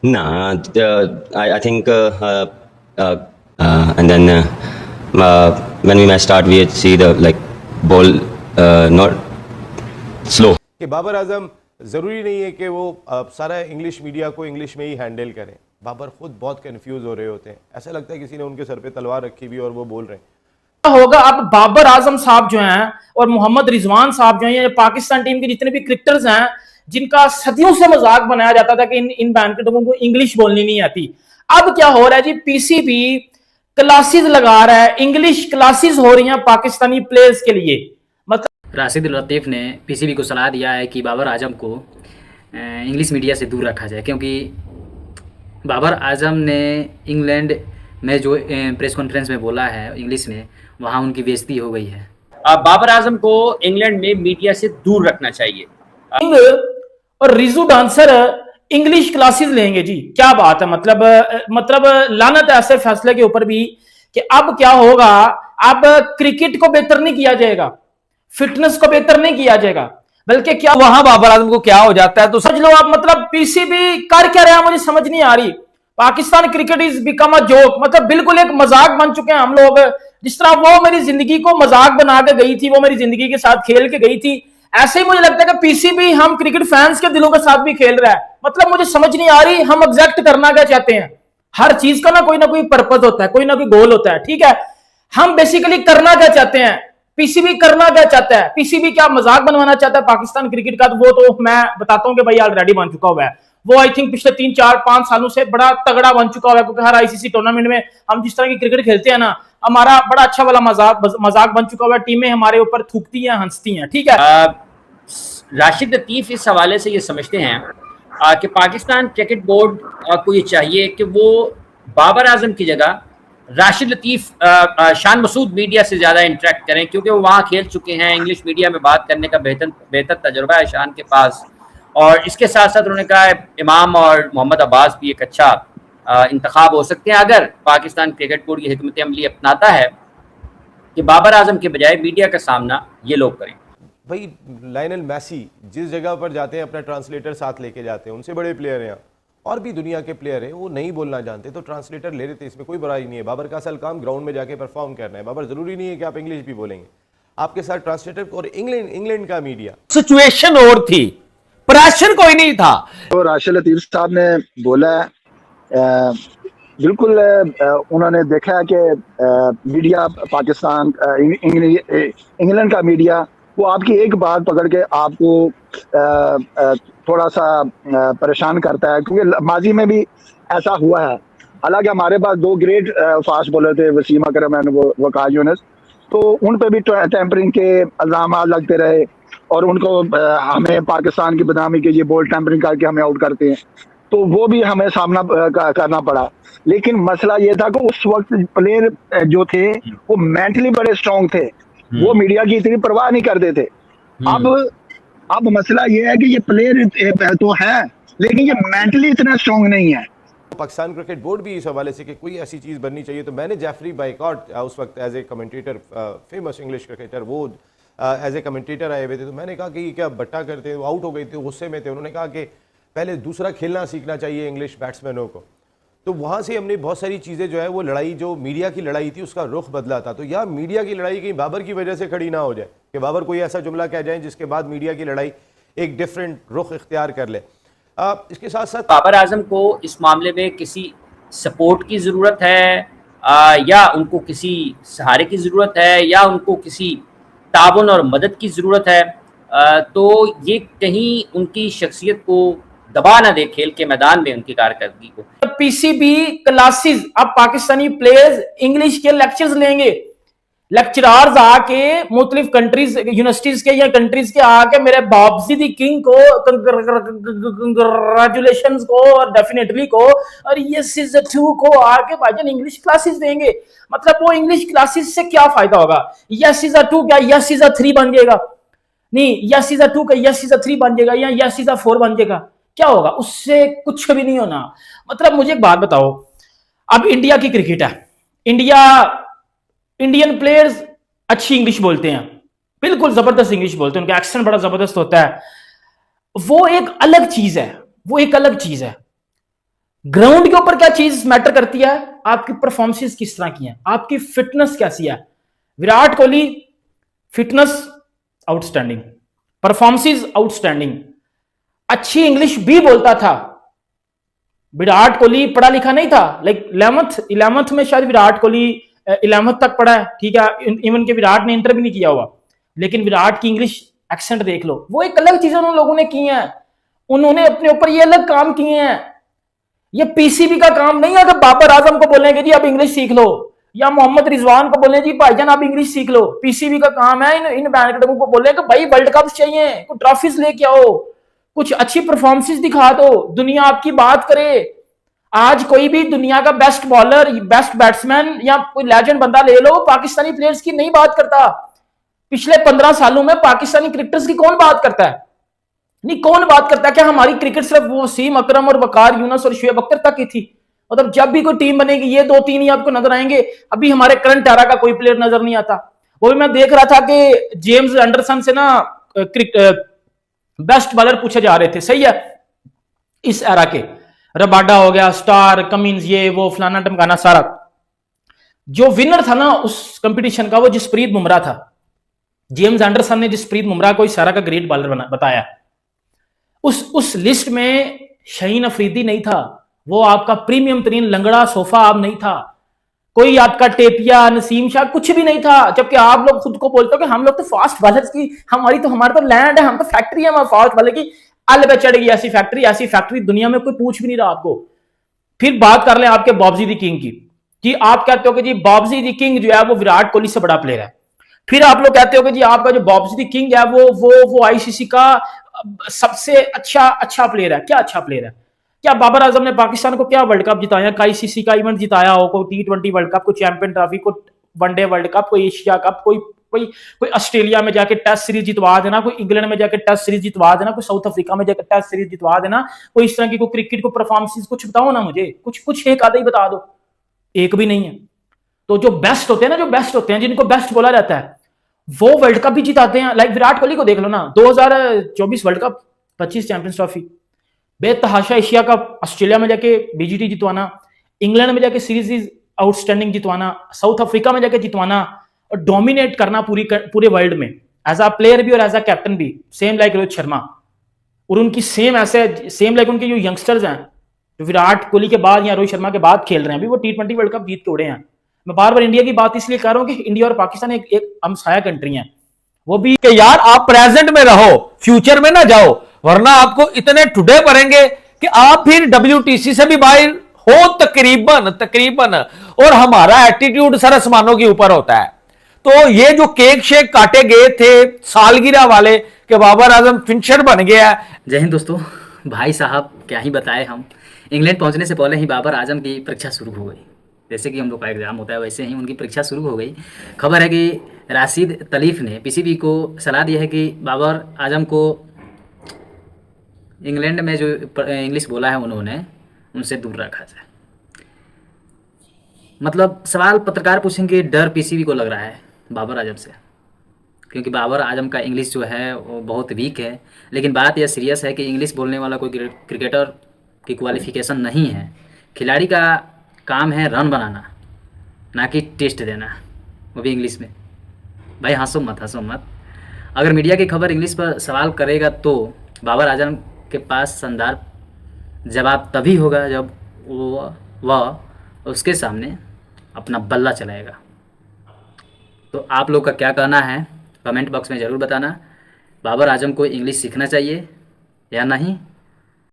Nah, I think, and then when we match start, we see the like ball not slow. कि बाबर आजम ज़रूरी नहीं है कि वो सारा इंग्लिश मीडिया को इंग्लिश में ही हैंडल करें। बाबर खुद बहुत कंफ्यूज हो रहे होते हैं, ऐसा लगता है किसी ने उनके सर पे तलवार रखी हुई और वो बोल रहे हैं। होगा। अब बाबर आजम साहब जो हैं और मोहम्मद रिजवान साहब जो हैं, ये पाकिस्तान टीम के जितने भी क्रिकेटर्स हैं जिनका सदियों से मजाक बनाया जाता था कि इन बैंकटों को इंग्लिश बोलनी नहीं आती, अब क्या हो रहा है जी, पीसीबी क्लासेस लगा रहा है, इंग्लिश क्लासेस हो रही हैं पाकिस्तानी प्लेयर्स के लिए। मतलब राशिद लतीफ़ ने पीसीबी को सलाह दिया है कि बाबर आजम को इंग्लिश मीडिया से दूर रखा जाए, क्योंकि बाबर आजम ने इंग्लैंड में जो प्रेस कॉन्फ्रेंस में बोला है इंग्लिश में, वहाँ उनकी बेइज्जती हो गई है। बाबर आजम को इंग्लैंड में मीडिया से दूर रखना चाहिए। और रिजू डांसर इंग्लिश क्लासेस लेंगे जी, क्या बात है। मतलब लानत है ऐसे फैसले के ऊपर भी कि अब क्या होगा, अब क्रिकेट को बेहतर नहीं किया जाएगा, फिटनेस को बेहतर नहीं किया जाएगा, बल्कि क्या वहां बाबर आजम को क्या हो जाता है तो समझ लो आप। मतलब पीसीबी कर क्या रहे हैं मुझे समझ नहीं आ रही। Pakistan cricket is become a joke, मतलब बिल्कुल एक मजाक बन चुके हैं हम लोग। जिस तरह वो मेरी जिंदगी को मजाक बना के गई थी, वो मेरी जिंदगी के साथ खेल के गई थी, ऐसे ही मुझे लगता है कि पीसीबी हम क्रिकेट फैंस के दिलों के साथ भी खेल रहा है। मतलब मुझे समझ नहीं आ रही हम एग्जैक्ट करना क्या चाहते हैं। हर चीज का ना कोई पर्पज होता है, कोई ना कोई गोल होता है, ठीक है। हम बेसिकली करना क्या चाहते हैं, पीसीबी करना क्या चाहता है, पीसीबी क्या मजाक बनवाना चाहता है पाकिस्तान क्रिकेट का, तो वो तो मैं बताता हूं कि भाई ऑलरेडी बन चुका हुआ है। वो आई थिंक पिछले 3 4 5 सालों से बड़ा तगड़ा बन चुका हुआ है, क्योंकि हर आईसीसी टूर्नामेंट में हम जिस तरह की क्रिकेट खेलते हैं ना, हमारा बड़ा अच्छा वाला मजाक बन चुका हुआ है। टीमें हमारे ऊपर थूकती हैं, हंसती हैं, ठीक है। राशिद लतीफ़ इस हवाले से ये समझते हैं कि पाकिस्तान क्रिकेट बोर्ड को ये चाहिए कि वो बाबर आजम की जगह राशिद लतीफ़ शान मसूद मीडिया से ज़्यादा इंटरेक्ट करें, क्योंकि वो वहाँ खेल चुके हैं, इंग्लिश मीडिया में बात करने का बेहतर तजुर्बा है शान के पास। और इसके साथ साथ उन्होंने कहा इमाम और मोहम्मद अब्बास भी एक अच्छा इंतखाब हो सकते हैं, अगर पाकिस्तान क्रिकेट बोर्ड की हिकमत अमली अपनाता है कि बाबर आजम के बजाय मीडिया का सामना ये लोग करें। भाई लायनल मैसी जिस जगह पर जाते हैं अपना ट्रांसलेटर साथ लेके जाते हैं, उनसे बड़े प्लेयर हैं और भी दुनिया के प्लेयर हैं, वो नहीं बोलना जानते तो ट्रांसलेटर ले लेते, इसमें कोई बुराई नहीं है। बाबर का असल काम ग्राउंड में जाके परफॉर्म करना है। बाबर जरूरी नहीं है कि आप इंग्लिश भी बोलेंगे, आपके साथ ट्रांसलेटर। और इंग्लैंड का मीडिया सिचुएशन और थी, प्रेशर कोई नहीं था। तो राशिद लतीफ साहब ने बोला बिल्कुल उन्होंने देखा है कि मीडिया पाकिस्तान इंग्लैंड का मीडिया वो आपकी एक बात पकड़ के आपको थोड़ा सा परेशान करता है, क्योंकि माजी में भी ऐसा हुआ है। हालांकि हमारे पास 2 ग्रेट फास्ट बॉलर थे, वसीम अकरम एंड वकास यूनुस, तो उन पे भी टेम्परिंग के इल्जाम लगते रहे और उनको हमें पाकिस्तान की बदनामी के ये बॉल टेम्परिंग करके हमें आउट करते हैं, तो वो भी हमें सामना करना पड़ा। लेकिन मसला ये था कि उस वक्त प्लेयर जो थे वो मेंटली बड़े स्ट्रांग थे, वो मीडिया की इतनी परवाह नहीं करते थे। अब मसला ये है कि ये प्लेयर तो है लेकिन ये मेंटली इतना स्ट्रांग नहीं है। पाकिस्तान क्रिकेट बोर्ड भी इस हवाले से कि कोई ऐसी चीज़ बननी चाहिए। तो मैंने जेफरी बाइकॉट उस वक्त as a commentator, famous English cricketer, वो एज ए कमेंटेटर आए हुए थे, तो मैंने कहा कि ये क्या बट्टा करते हैं, वो आउट हो गए थे, गुस्से में थे। उन्होंने कहा कि पहले दूसरा खेलना सीखना चाहिए इंग्लिश बैट्समैनों को। तो वहाँ से हमने बहुत सारी चीज़ें जो है वो लड़ाई, जो मीडिया की लड़ाई थी उसका रुख बदला था। तो या मीडिया की लड़ाई कहीं बाबर की वजह से खड़ी ना हो जाए कि बाबर कोई ऐसा जुमला कह जाए जिसके बाद मीडिया की लड़ाई एक डिफरेंट रुख इख्तियार कर ले। इसके साथ साथ बाबर आजम को इस मामले में किसी सपोर्ट की ज़रूरत है, या उनको किसी सहारे की ज़रूरत है, या उनको किसी ताबन और मदद की ज़रूरत है, तो ये कहीं उनकी शख्सियत को दबा ना दे खेल के मैदान में, उनकी कारकर्दगी को। पीसीबी क्लासेस, अब पाकिस्तानी प्लेयर्स इंग्लिश के लेक्चर्स लेंगे, लेक्चरार्स आके मुख्तलिफ कंट्रीज यूनिवर्सिटीज के या कंट्रीज के आके मेरे बाबजी दी किंग को कंग्रेचुलेशंस को और डेफिनेटली को और यस इज अ ट्रू को आके भाईजान इंग्लिश क्लासेस देंगे। मतलब वो इंग्लिश क्लासेस से क्या फायदा होगा? यस इज अ टू क्या यस इज अ 3 बन जाएगा? नहीं, यस इज अ 2 का यस इज अ 3 बन जाएगा या यस इज अ 4 बन जाएगा? क्या होगा? उससे कुछ भी नहीं होना। मतलब मुझे एक बात बताओ, अब इंडिया की क्रिकेट है, इंडियन प्लेयर्स अच्छी इंग्लिश बोलते हैं, बिल्कुल जबरदस्त इंग्लिश बोलते हैं, उनका एक्सेंट बड़ा जबरदस्त होता है, वो एक अलग चीज है, वो एक अलग चीज है। ग्राउंड के ऊपर क्या चीज मैटर करती है? आपकी परफॉर्मेंस किस तरह की है, आपकी फिटनेस कैसी है। Virat Kohli fitness outstanding, performance outstanding, अच्छी इंग्लिश भी बोलता था। विराट कोहली पढ़ा लिखा नहीं था, लाइक 11th में शायद विराट कोहली 11th तक पढ़ा है, ठीक है, इवन के विराट ने इंटर भी नहीं किया हुआ, लेकिन विराट की इंग्लिश एक्सेंट देख लो, वो एक अलग चीज उन लोगों ने की है, उन्होंने अपने ऊपर ये अलग काम किए हैं। ये पीसीबी का काम नहीं है कि बाबर आजम को बोलेंगे जी आप इंग्लिश सीख लो, या मोहम्मद रिजवान को बोले जी भाईजान आप इंग्लिश सीख लो। पीसीबी का काम है इन बैंकरों को बोले कि भाई वर्ल्ड कप चाहिए, कुछ ट्रॉफीज लेके आओ, कुछ अच्छी परफॉर्मेंस दिखा दो, दुनिया आपकी बात करे। आज कोई भी दुनिया का बेस्ट बॉलर, बेस्ट बैट्समैन या कोई लेजेंड बंदा ले लो, पाकिस्तानी प्लेयर्स की नहीं बात करता। पिछले 15 सालों में पाकिस्तानी क्रिकेटर्स की कौन बात करता है? नहीं, कौन बात करता है? क्या हमारी क्रिकेट सिर्फ वो वसीम अकरम और वकार यूनुस और शुएब अख्तर तक की थी? मतलब जब भी कोई टीम बनेगी ये 2-3 ही आपको नजर आएंगे। अभी हमारे करंट एरा का कोई प्लेयर नजर नहीं आता। वो भी मैं देख रहा था कि जेम्स एंडरसन से ना बेस्ट बॉलर पूछे जा रहे थे, सही है, इस एरा के। रबाडा हो गया, स्टार, कमिंस, ये वो फलाना टमकाना सारा। जो विनर था ना उस कंपटीशन का वो जसप्रीत बुमराह था। जेम्स एंडरसन ने जसप्रीत बुमराह को इस सारा का ग्रेट बॉलर बताया। उस लिस्ट में शहीन अफरीदी नहीं था, वो आपका प्रीमियम तरीन लंगड़ा सोफा आप नहीं था, कोई आपका टेपिया, नसीम शाह, कुछ भी नहीं था। जबकि आप लोग खुद को बोलते हो कि हम लोग तो फास्ट बॉलर्स की, हमारे तो लैंड है, हम तो फैक्ट्री है, फास्ट बॉलर की अल पे चढ़ गई। ऐसी फैक्ट्री दुनिया में कोई पूछ भी नहीं रहा आपको। फिर बात कर लें आपके बॉब्जी दी किंग की, कि आप कहते हो कि जी बॉब्जी दी किंग जो है वो विराट कोहली से बड़ा प्लेयर है। फिर आप लोग कहते हो कि जी आपका जो बॉब्जी दी किंग है वो आईसीसी का सबसे अच्छा प्लेयर है। क्या अच्छा प्लेयर है? क्या बाबर आजम ने पाकिस्तान को क्या वर्ल्ड कप जिताया, का आईसीसी का इवेंट जिताया हो, कोई T20 वर्ल्ड कप, कोई चैंपियन ट्रॉफी, कोई वनडे वर्ल्ड कप, कोई एशिया कप, कोई ऑस्ट्रेलिया में जाके टेस्ट सीरीज जितवा देना, कोई इंग्लैंड में जाके टेस्ट सीरीज जितवा देना, कोई साउथ अफ्रीका में जाके टेस्ट सीरीज जितवा देना, कोई इस तरह की कोई क्रिकेट को परफॉर्मेंस कुछ बताओ ना मुझे, कुछ एक आधा ही बता दो। एक भी नहीं है। तो जो बेस्ट होते हैं जिनको बेस्ट बोला जाता है वो वर्ल्ड कप भी जिताते हैं। लाइक विराट कोहली को देख लो ना, 2024 वर्ल्ड कप, 25 चैंपियंस ट्रॉफी, बेतहाशा एशिया कप, ऑस्ट्रेलिया में जाके बीजीटी जितवाना, इंग्लैंड में जाके सीरीज आउटस्टैंडिंग जितवाना, साउथ अफ्रीका में जाके जितवाना और डोमिनेट करना पूरे वर्ल्ड में, एज अ प्लेयर भी और एज अ कैप्टन भी। सेम लाइक रोहित शर्मा, और उनकी सेम लाइक उनके जो यंगस्टर्स हैं जो विराट कोहली के बाद या रोहित शर्मा के बाद खेल रहे हैं, अभी वो T20 वर्ल्ड कप जीत के उड़े हैं। मैं बार बार इंडिया की बात इसलिए कर रहा हूं कि इंडिया और पाकिस्तान एक हमसाया कंट्री है, वो भी कि यार आप प्रेजेंट में रहो, फ्यूचर में ना जाओ, वरना आपको इतने टुडे पड़ेंगे कि आप फिर WTC से भी बाहर हो तकरीबन। और हमारा एटीट्यूड सर आसमानों के ऊपर होता है। तो ये जो केक शेक काटे गए थे सालगिरह वाले कि बाबर आजम फिनिशर बन गया। जय हिंद दोस्तों। भाई साहब क्या ही बताए हम, इंग्लैंड पहुंचने से पहले ही बाबर आजम की परीक्षा शुरू हो गई। जैसे कि हम लोग का एग्जाम होता है वैसे ही उनकी परीक्षा शुरू हो गई। खबर है कि राशिद तलीफ ने पीसीबी को सलाह दी है कि बाबर आजम को इंग्लैंड में जो इंग्लिश बोला है उन्होंने उनसे दूर रखा जाए। मतलब सवाल पत्रकार पूछेंगे, डर पीसीबी को लग रहा है बाबर आजम से, क्योंकि बाबर आजम का इंग्लिश जो है वो बहुत वीक है। लेकिन बात यह सीरियस है कि इंग्लिश बोलने वाला कोई क्रिकेटर की क्वालिफिकेशन नहीं है। खिलाड़ी का काम है रन बनाना, ना कि टेस्ट देना, वो भी इंग्लिश में। भाई हंसो मत। अगर मीडिया की खबर इंग्लिश पर सवाल करेगा तो बाबर आजम के पास शानदार जवाब तभी होगा जब वह उसके सामने अपना बल्ला चलाएगा। तो आप लोग का क्या कहना है कमेंट बॉक्स में ज़रूर बताना। बाबर आजम को इंग्लिश सीखना चाहिए या नहीं?